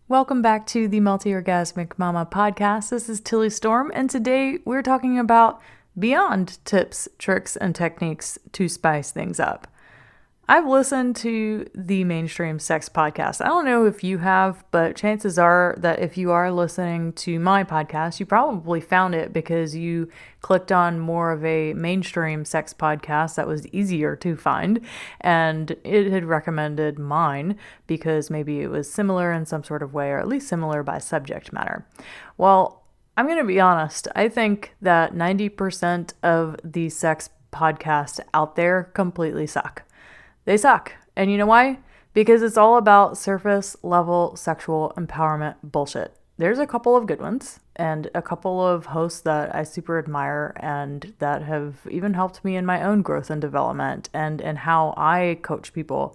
Welcome back to the Multi-Orgasmic Mama podcast. This is Tilly Storm, and today we're talking about beyond tips, tricks, and techniques to spice things up. I've listened to the mainstream sex podcast. I don't know if you have, but chances are that if you are listening to my podcast, you probably found it because you clicked on more of a mainstream sex podcast that was easier to find, and it had recommended mine because maybe it was similar in some sort of way, or at least similar by subject matter. Well, I'm going to be honest. I think that 90% of the sex podcasts out there completely suck. They suck. And you know why? Because it's all about surface level sexual empowerment bullshit. There's a couple of good ones and a couple of hosts that I super admire and that have even helped me in my own growth and development and how I coach people.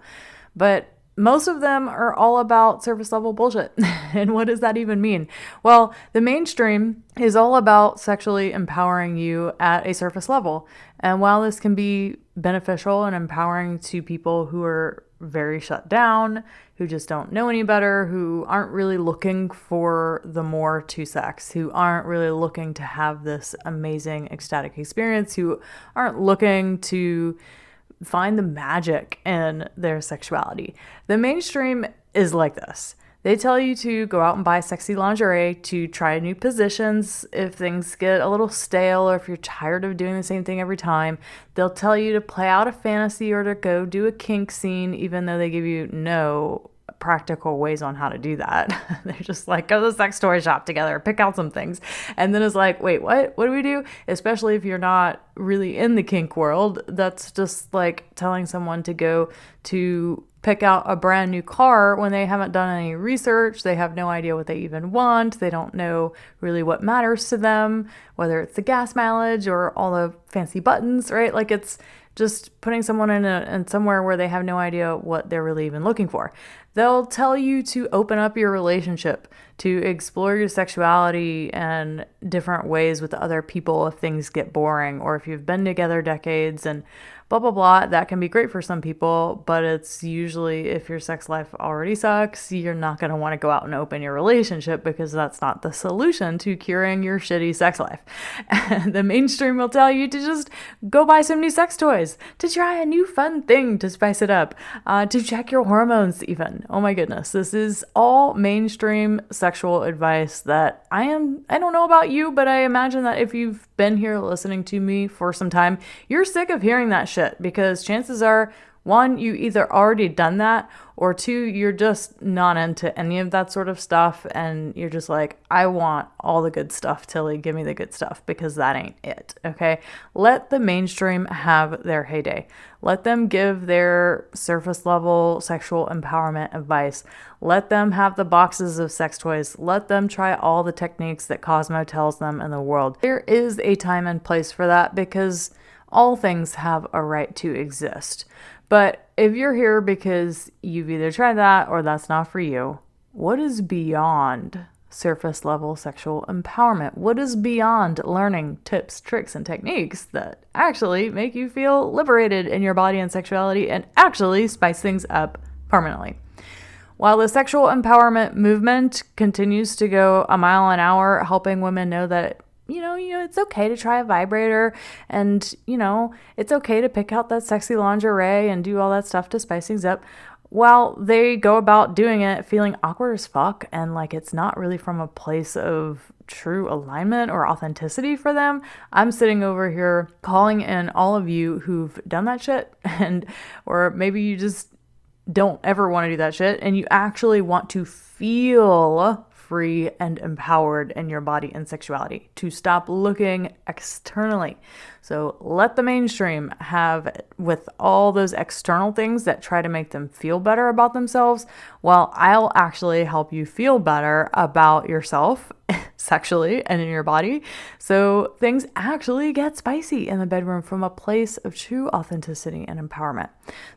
But most of them are all about surface level bullshit. And what does that even mean? Well, the mainstream is all about sexually empowering you at a surface level. And while this can be beneficial and empowering to people who are very shut down, who just don't know any better, who aren't really looking for the more to sex, who aren't really looking to have this amazing ecstatic experience, who aren't looking to find the magic in their sexuality. The mainstream is like this. They tell you to go out and buy sexy lingerie, to try new positions if things get a little stale or if you're tired of doing the same thing every time. They'll tell you to play out a fantasy or to go do a kink scene, even though they give you no practical ways on how to do that. They're just like, go to the sex toy shop together, pick out some things. And then it's like, wait, what? What do we do? Especially if you're not really in the kink world, that's just like telling someone to go to pick out a brand new car when they haven't done any research. They have no idea what they even want. They don't know really what matters to them, whether it's the gas mileage or all the fancy buttons, right? Like it's just putting someone in somewhere where they have no idea what they're really even looking for. They'll tell you to open up your relationship, to explore your sexuality and different ways with other people if things get boring, or if you've been together decades and blah, blah, blah. That can be great for some people, but it's usually if your sex life already sucks, you're not going to want to go out and open your relationship because that's not the solution to curing your shitty sex life. The mainstream will tell you to just go buy some new sex toys, to try a new fun thing to spice it up, to check your hormones even. Oh my goodness. This is all mainstream sexual advice that I don't know about you, but I imagine that if you've been here listening to me for some time, you're sick of hearing that shit because chances are, one, you either already done that, or two, you're just not into any of that sort of stuff and you're just like, I want all the good stuff, Tilly, give me the good stuff, because that ain't it, okay? Let the mainstream have their heyday. Let them give their surface level sexual empowerment advice. Let them have the boxes of sex toys. Let them try all the techniques that Cosmo tells them in the world. There is a time and place for that because all things have a right to exist. But if you're here because you've either tried that or that's not for you, what is beyond surface level sexual empowerment? What is beyond learning tips, tricks, and techniques that actually make you feel liberated in your body and sexuality and actually spice things up permanently? While the sexual empowerment movement continues to go a mile an hour, helping women know that it's okay to try a vibrator and, it's okay to pick out that sexy lingerie and do all that stuff to spice things up. While they go about doing it feeling awkward as fuck and like it's not really from a place of true alignment or authenticity for them, I'm sitting over here calling in all of you who've done that shit or maybe you just don't ever want to do that shit and you actually want to feel free and empowered in your body and sexuality, to stop looking externally. So let the mainstream have with all those external things that try to make them feel better about themselves, while I'll actually help you feel better about yourself sexually and in your body. So things actually get spicy in the bedroom from a place of true authenticity and empowerment.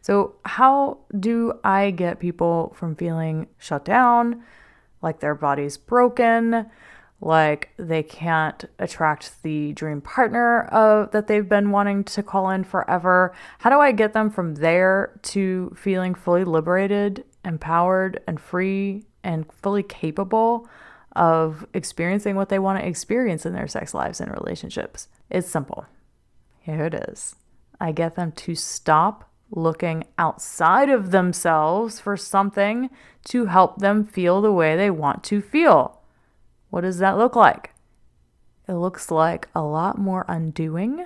So how do I get people from feeling shut down, like their body's broken, like they can't attract the dream partner that they've been wanting to call in forever? How do I get them from there to feeling fully liberated, empowered, and free and fully capable of experiencing what they want to experience in their sex lives and relationships. It's simple. Here it is. I get them to stop looking outside of themselves for something to help them feel the way they want to feel. What does that look like? It looks like a lot more undoing,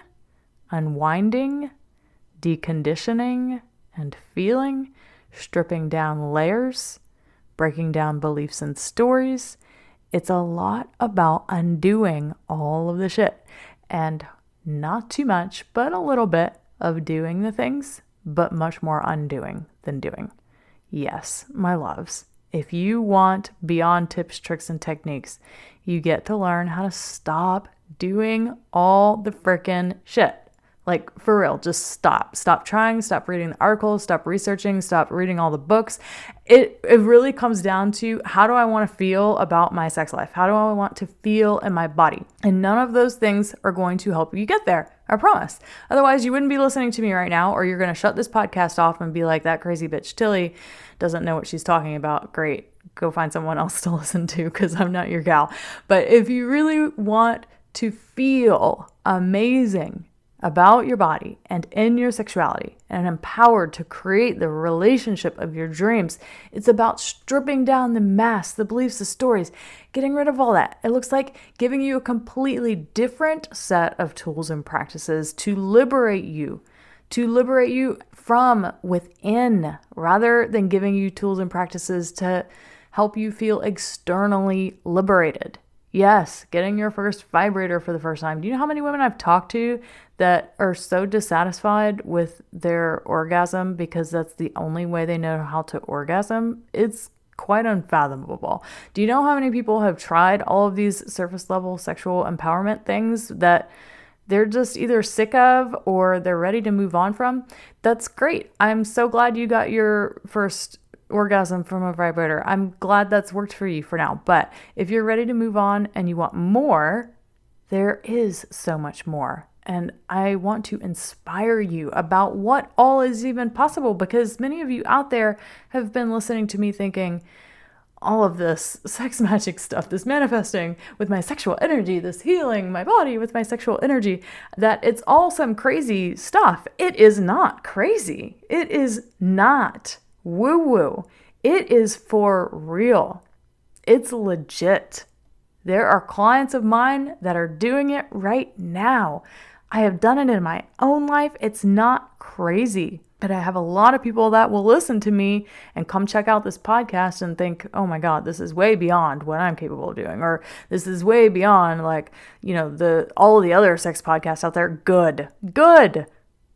unwinding, deconditioning, and feeling, stripping down layers, breaking down beliefs and stories. It's a lot about undoing all of the shit, and not too much, but a little bit of doing the things, but much more undoing than doing. Yes, my loves, if you want beyond tips, tricks, and techniques, you get to learn how to stop doing all the frickin' shit. Like, for real, just stop. Stop trying, stop reading the articles, stop researching, stop reading all the books. It really comes down to, how do I want to feel about my sex life? How do I want to feel in my body? And none of those things are going to help you get there. I promise. Otherwise, you wouldn't be listening to me right now, or you're going to shut this podcast off and be like, that crazy bitch Tilly doesn't know what she's talking about. Great. Go find someone else to listen to, because I'm not your gal. But if you really want to feel amazing about your body and in your sexuality and empowered to create the relationship of your dreams, it's about stripping down the masks, the beliefs, the stories, getting rid of all that. It looks like giving you a completely different set of tools and practices to liberate you from within, rather than giving you tools and practices to help you feel externally liberated. Yes, getting your first vibrator for the first time. Do you know how many women I've talked to that are so dissatisfied with their orgasm because that's the only way they know how to orgasm? It's quite unfathomable. Do you know how many people have tried all of these surface level sexual empowerment things that they're just either sick of or they're ready to move on from? That's great. I'm so glad you got your first orgasm from a vibrator. I'm glad that's worked for you for now. But if you're ready to move on and you want more, there is so much more. And I want to inspire you about what all is even possible, because many of you out there have been listening to me thinking, all of this sex magic stuff, this manifesting with my sexual energy, this healing my body with my sexual energy, that it's all some crazy stuff. It is not crazy. It is not woo-woo. It is for real. It's legit. There are clients of mine that are doing it right now. I have done it in my own life. It's not crazy. But I have a lot of people that will listen to me and come check out this podcast and think, oh my God, this is way beyond what I'm capable of doing. Or this is way beyond, like, all of the other sex podcasts out there. Good.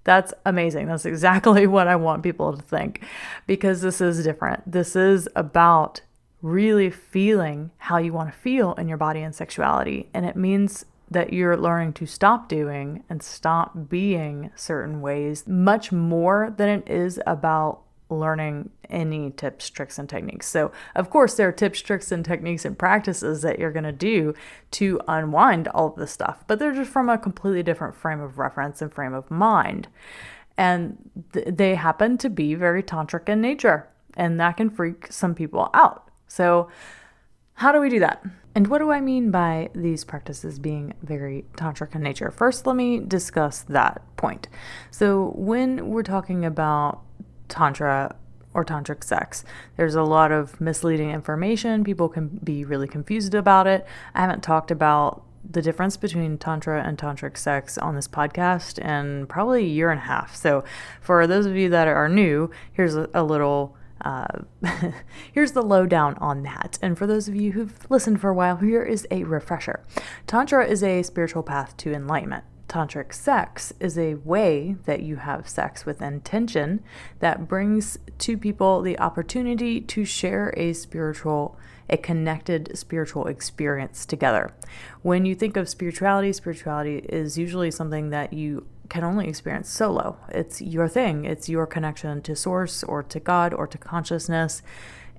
That's amazing. That's exactly what I want people to think, because this is different. This is about really feeling how you want to feel in your body and sexuality. And it means that you're learning to stop doing and stop being certain ways, much more than it is about learning any tips, tricks, and techniques. So, of course, there are tips, tricks, and techniques and practices that you're going to do to unwind all of this stuff, but they're just from a completely different frame of reference and frame of mind. And they happen to be very tantric in nature, and that can freak some people out. So, how do we do that? And what do I mean by these practices being very tantric in nature? First, let me discuss that point. So, when we're talking about Tantra or tantric sex, there's a lot of misleading information. People can be really confused about it. I haven't talked about the difference between Tantra and tantric sex on this podcast in probably a year and a half. So for those of you that are new, here's a little here's the lowdown on that. And for those of you who've listened for a while, here is a refresher. Tantra is a spiritual path to enlightenment. Tantric sex is a way that you have sex with intention that brings two people the opportunity to share a connected spiritual experience together. When you think of spirituality is usually something that you can only experience solo. It's your thing. It's your connection to source or to God or to consciousness.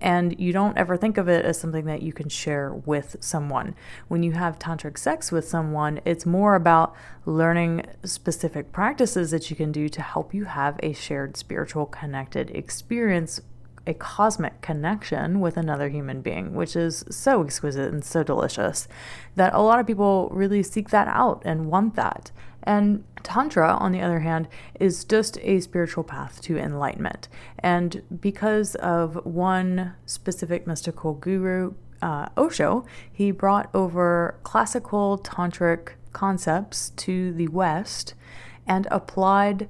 And you don't ever think of it as something that you can share with someone. When you have tantric sex with someone, it's more about learning specific practices that you can do to help you have a shared spiritual connected experience a cosmic connection with another human being, which is so exquisite and so delicious that a lot of people really seek that out and want that. And Tantra, on the other hand, is just a spiritual path to enlightenment. And because of one specific mystical guru, Osho, he brought over classical tantric concepts to the West and applied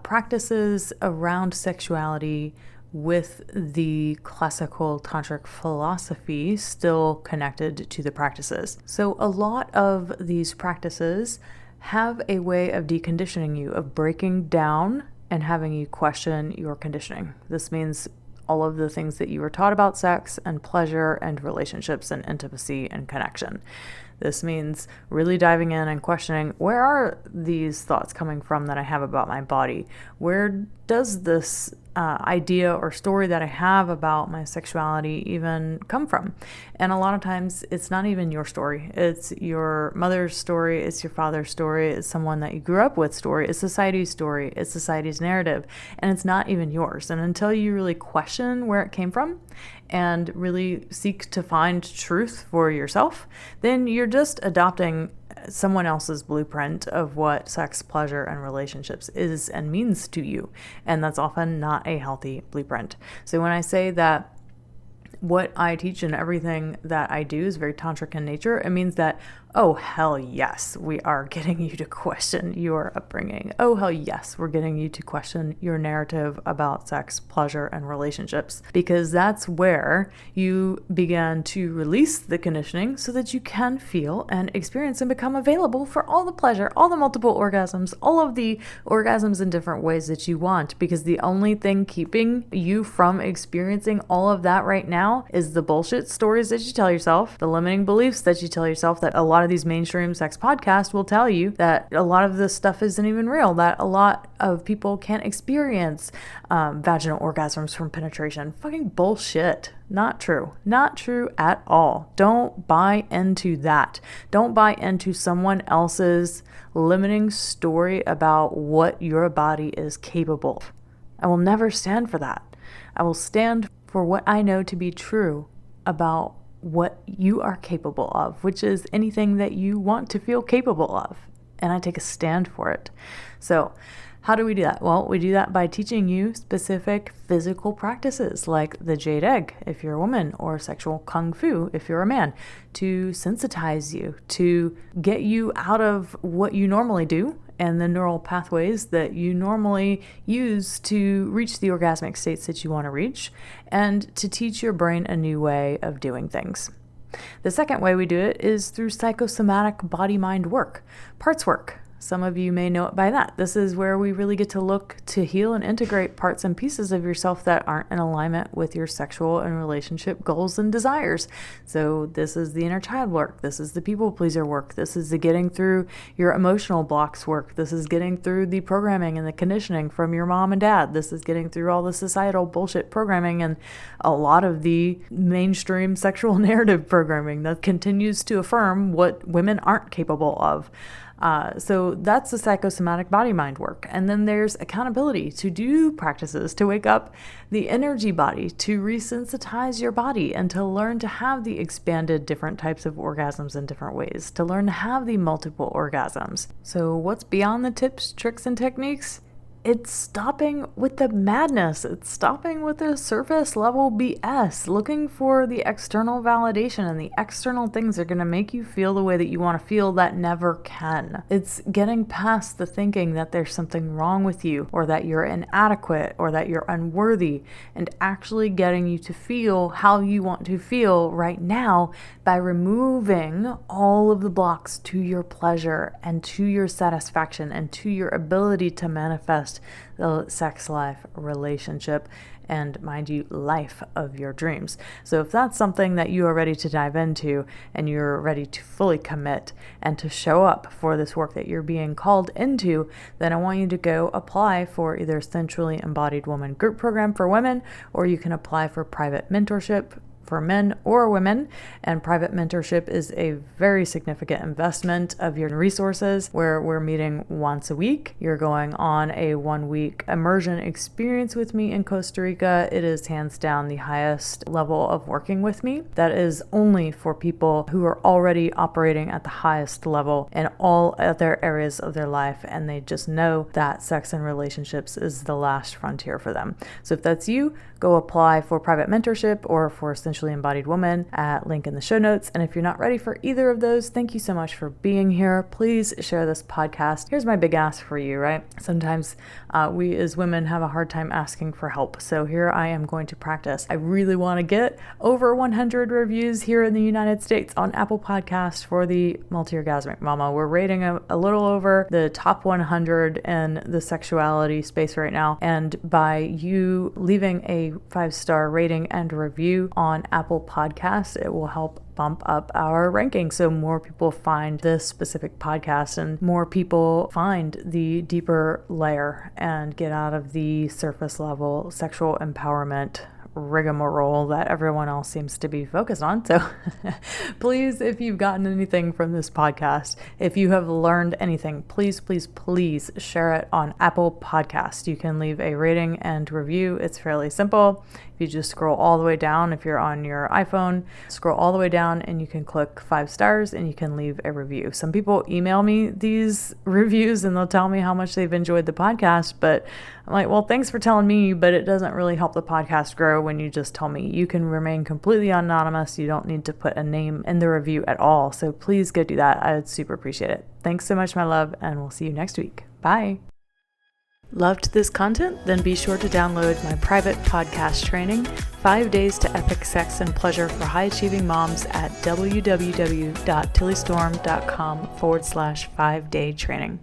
practices around sexuality with the classical tantric philosophy still connected to the practices. So a lot of these practices have a way of deconditioning you, of breaking down and having you question your conditioning. This means all of the things that you were taught about sex and pleasure and relationships and intimacy and connection. This means really diving in and questioning, where are these thoughts coming from that I have about my body? Where does this idea or story that I have about my sexuality even come from? And a lot of times it's not even your story. It's your mother's story. It's your father's story. It's someone that you grew up with story. It's society's story. It's society's narrative. And it's not even yours. And until you really question where it came from and really seek to find truth for yourself, then you're just adopting someone else's blueprint of what sex, pleasure, and relationships is and means to you. And that's often not a healthy blueprint. So when I say that what I teach and everything that I do is very tantric in nature, it means that, oh, hell yes, we are getting you to question your upbringing. Oh, hell yes, we're getting you to question your narrative about sex, pleasure, and relationships, because that's where you begin to release the conditioning so that you can feel and experience and become available for all the pleasure, all the multiple orgasms, all of the orgasms in different ways that you want, because the only thing keeping you from experiencing all of that right now is the bullshit stories that you tell yourself, the limiting beliefs that you tell yourself, that a lot of these mainstream sex podcasts will tell you that a lot of this stuff isn't even real, that a lot of people can't experience vaginal orgasms from penetration. Fucking bullshit. Not true. Not true at all. Don't buy into that. Don't buy into someone else's limiting story about what your body is capable of. I will never stand for that. I will stand for what I know to be true about what you are capable of, which is anything that you want to feel capable of. And I take a stand for it. So how do we do that? Well, we do that by teaching you specific physical practices like the jade egg if you're a woman, or sexual kung fu if you're a man, to sensitize you, to get you out of what you normally do and the neural pathways that you normally use to reach the orgasmic states that you want to reach, and to teach your brain a new way of doing things. The second way we do it is through psychosomatic body-mind work, parts work. Some of you may know it by that. This is where we really get to look to heal and integrate parts and pieces of yourself that aren't in alignment with your sexual and relationship goals and desires. So this is the inner child work. This is the people pleaser work. This is the getting through your emotional blocks work. This is getting through the programming and the conditioning from your mom and dad. This is getting through all the societal bullshit programming and a lot of the mainstream sexual narrative programming that continues to affirm what women aren't capable of. So that's the psychosomatic body-mind work. And then there's accountability, to do practices to wake up the energy body, to resensitize your body, and to learn to have the expanded different types of orgasms in different ways, to learn to have the multiple orgasms. So what's beyond the tips, tricks, and techniques? It's stopping with the madness. It's stopping with the surface level BS, looking for the external validation and the external things that are going to make you feel the way that you want to feel that never can. It's getting past the thinking that there's something wrong with you, or that you're inadequate, or that you're unworthy, and actually getting you to feel how you want to feel right now by removing all of the blocks to your pleasure and to your satisfaction and to your ability to manifest the sex life, relationship, and, mind you, life of your dreams. So if that's something that you are ready to dive into, and you're ready to fully commit and to show up for this work that you're being called into, then I want you to go apply for either Sensually Embodied Woman group program for women, or you can apply for private mentorship for men or women, and private mentorship is a very significant investment of your resources where we're meeting once a week. You're going on a 1-week immersion experience with me in Costa Rica. It is hands down the highest level of working with me. That is only for people who are already operating at the highest level in all other areas of their life, and they just know that sex and relationships is the last frontier for them. So if that's you, go apply for private mentorship or for Essentially Embodied Woman at link in the show notes. And if you're not ready for either of those, thank you so much for being here. Please share this podcast. Here's my big ask for you, right? Sometimes we as women have a hard time asking for help. So here I am going to practice. I really want to get over 100 reviews here in the United States on Apple Podcasts for the Multi-Orgasmic Mama. We're rating a little over the top 100 in the sexuality space right now. And by you leaving a 5-star rating and review on Apple Podcasts, it will help bump up our ranking so more people find this specific podcast and more people find the deeper layer and get out of the surface level sexual empowerment rigmarole that everyone else seems to be focused on. So please, if you've gotten anything from this podcast, if you have learned anything, please share it on Apple Podcasts. You can leave a rating and review. It's fairly simple. If you just scroll all the way down, if you're on your iPhone, scroll all the way down and you can click 5 stars and you can leave a review. Some people email me these reviews and they'll tell me how much they've enjoyed the podcast, but I'm like, well, thanks for telling me, but it doesn't really help the podcast grow when you just tell me. You can remain completely anonymous. You don't need to put a name in the review at all. So please go do that. I would super appreciate it. Thanks so much, my love, and we'll see you next week. Bye. Loved this content? Then be sure to download my private podcast training, 5 Days to Epic Sex and Pleasure for High-Achieving Moms at www.tillystorm.com/5-day training.